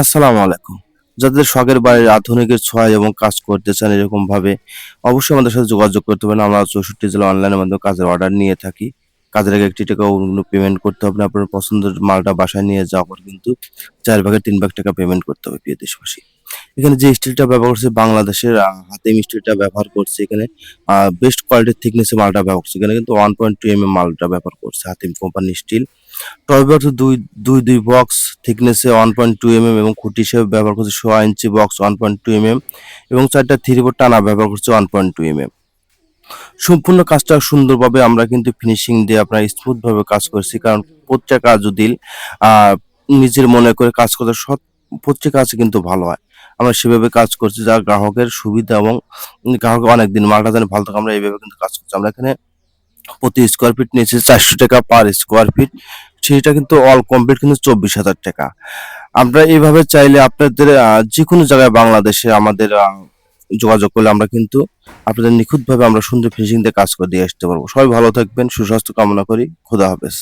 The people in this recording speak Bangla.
আসসালামু আলাইকুম। যাদের শখের বাড়ির আধুনিকের ছোঁয়ায় এবং কাজ করতে চান এরকম ভাবে অবশ্যই আমাদের সাথে যোগাযোগ করতে পারেন। আমরা ৬৪ জেলা অনলাইনের মাধ্যমে কাজের অর্ডার নিয়ে থাকি। কাজের আগে ৳১ টাকা অগ্রিম পেমেন্ট করতে হবে না। আপনার পছন্দের মালটা বাসায় নিয়ে যাওয়ার পর কিন্তু ৪ ভাগের ৩ ভাগ টাকা পেমেন্ট করতে হবে প্রিয় দেশবাসী। এখানে যে স্টিলটা ব্যবহার করছি বাংলাদেশের হাতেম স্টিলটা ব্যবহার করছি এখানে। বেস্ট কোয়ালিটির থিকনেসের মালটা ব্যবহার করছি। এখানে কিন্তু 1.2 মালটা ব্যবহার করছে হাতেম কোম্পানির স্টিল। টয় বক্স দুই বক্স থিকনেসে 1.2 এবং খুঁটি হিসেবে ব্যবহার করছি ১৬ ইঞ্চি বক্স 1.2 এবং ৪টা থ্রি বোর্ড টানা ব্যবহার করছি 1.2 সম্পূর্ণ কাজটা সুন্দরভাবে আমরা কিন্তু ফিনিশিং দিয়ে আপনার স্মুথ ভাবে কাজ করছি, কারণ প্রত্যেক কাজ যদি আহ নিজের মনে করে কাজ করতে সৎ প্রত্যেক কাজ কিন্তু ভালো হয়। আমরা সেভাবে কাজ করছি যা গ্রাহকের সুবিধা এবং গ্রাহকের অনেকদিন মালটা যেন ভালো থাকে আমরা এইভাবে কিন্তু কাজ করছি। আমরা এখানে প্রতি স্কোয়ার ফিট নিয়েছি ৪০০ টাকা পার স্কোয়ার ফিট। সেটা কিন্তু অল কমপ্লিট কিন্তু ২৪,০০০ টাকা। আমরা এইভাবে চাইলে আপনাদের যেকোনো জায়গায় বাংলাদেশে আমাদের যোগাযোগ করলে আমরা কিন্তু আপনাদের নিখুঁতভাবে আমরা সুন্দর ফিনিশিং দিয়ে কাজ করে দিয়ে আসতে পারবো। সবাই ভালো থাকবেন, সুস্বাস্থ্য কামনা করি। খোদা হাফেজ।